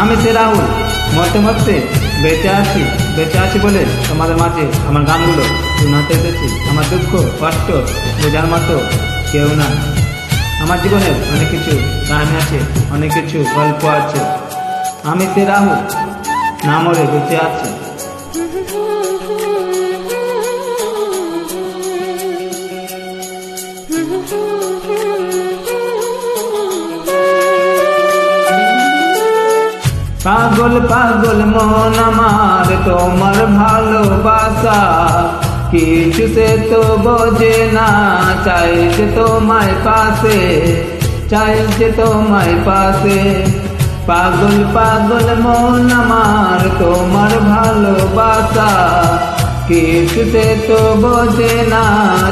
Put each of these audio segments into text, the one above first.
আমি সে রাহুল, মরতে মরতে বেঁচে আছি বলে তোমাদের মাঝে আমার গানগুলো শোনাতে এসেছি। আমার দুঃখ কষ্ট বোঝার মতো কেউ না। আমার জীবনের অনেক কিছু কাহিনী আছে, অনেক কিছু গল্প আছে। আমি সে রাহুল, না মরে বেঁচে আছি। পাগল পাগল মন আমার তোমার ভালোবাসা, কিছু সে তো বোঝে না, চাই যে তোমায় পাশে, চাই যে তোমায় পাশে। পাগল পাগল মন আমার তোমার ভালোবাসা, কিছু সে তো বোঝে না,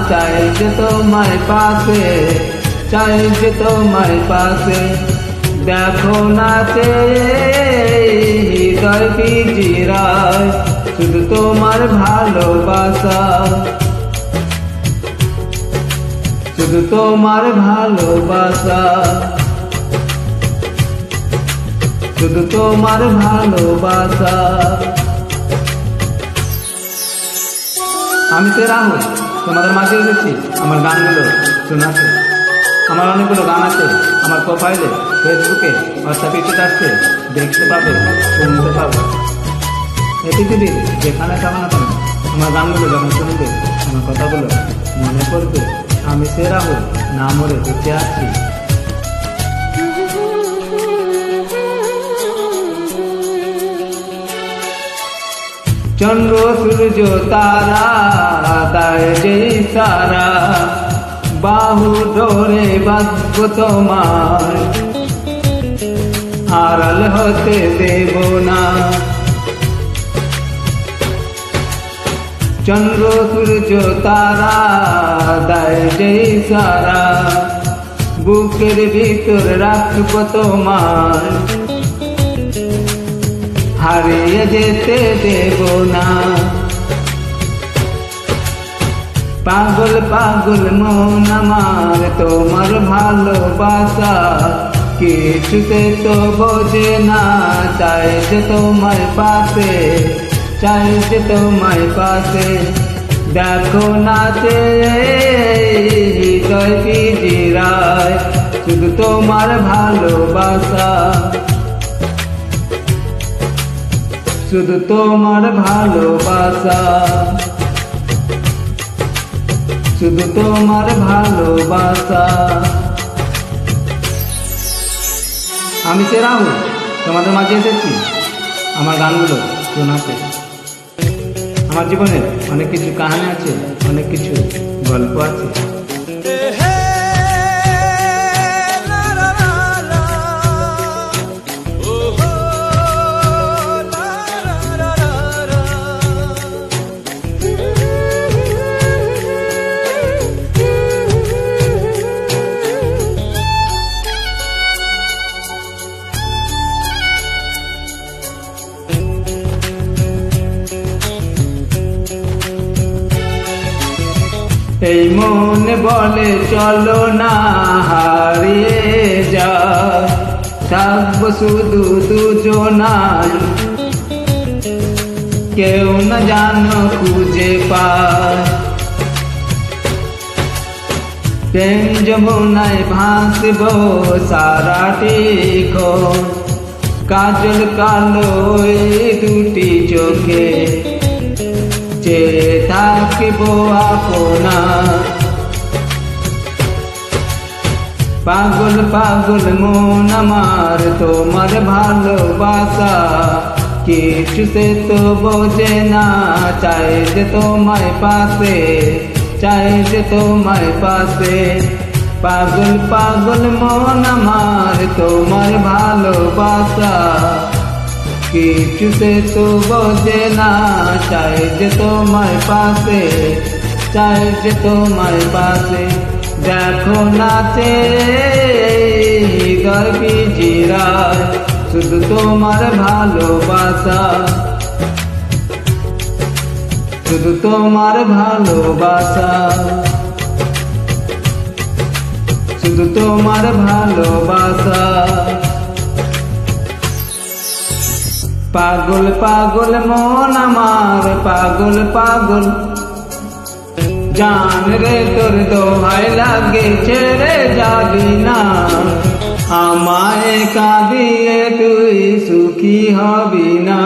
চাই যে তোমায় পাশে, চাই যে তোমায় পাশে। দেখো নাচে হৃদয় পিঞ্জিরায়, শুধু তোমার ভালোবাসা, শুধু তোমার ভালোবাসা, শুধু তোমার ভালোবাসা। আমি সে রাহুল, তোমাদের মাঝে এসেছি আমার গানগুলো শোনাতে। আমার অনেকগুলো গান আছে আমার প্রোফাইলে, ফেসবুকে, হোয়াটসঅ্যাপে স্ট্যাটাসে দেখতে পাবে, শুনতে পাবে। এই পৃথিবীর যেখানে থাকো না কেন, আমার গানগুলো যখন শুনবে, আমার কথাগুলো মনে পড়বে। আমি সে রাহুল, না মরে বেঁচে আছি। চন্দ্র সূর্য তারা তার যে সারা, বাহু ধরে বাঁধব তোমার, আড়াল হতে দেব না। চন্দ্র সূর্য তারা দেয় যে সারা, বুকের ভিতর রাখব তোমার, হারিয়ে যেতে দেব না। পাগল পাগল মন আমার তোমার ভালোবাসা, কিছুতে তো বোঝে না, চাই যে তোমার পাশে, চাই যে তোমার পাশে। দেখো নাচে হৃদয় পিঞ্জিরায়, শুধু তোমার ভালোবাসা, শুধু তোমার ভালোবাসা, শুধু তোমার ভালোবাসা। আমি সে রাহুল, তোমাদের মাঝে এসেছি আমার গানগুলো শোনাতে। আমার জীবনে অনেক কিছু কাহিনী আছে, অনেক কিছু গল্প আছে। এই মন বলে চলো না হারিয়ে যা, থাকবো শুধু দুজনাই, কেউ না জানো খুঁজে পায়। প্রেম যমুনায় ভাসবো সারাটি ক্ষণ, কাজল কালো দুটি চোখে চেয়ে থাকবো আপনার। পাগল পাগল মন আমার তোমার ভালোবাসা, কিছু সে তো বোঝে না, চাই যে তোমায় পাশে, চাই যে তোমায় পাশে। পাগল পাগল মন আমার তোমার ভালোবাসা, কিছু সে তো বোঝে না, চাই যে তোমার পাশে, চাই যে তোমার পাশে। দেখো নাচে হৃদয় পিঞ্জিরায়, শুধু তোমার ভালোবাসা, শুধু তোমার ভালোবাসা, শুধু তোমার ভালোবাসা। পাগল পাগল মন আমার, পাগল পাগল জান রে তোর দোহাই লাগে ছেড়ে যাবি না, আমায় কাঁদিয়ে তুই সুখী হবি না।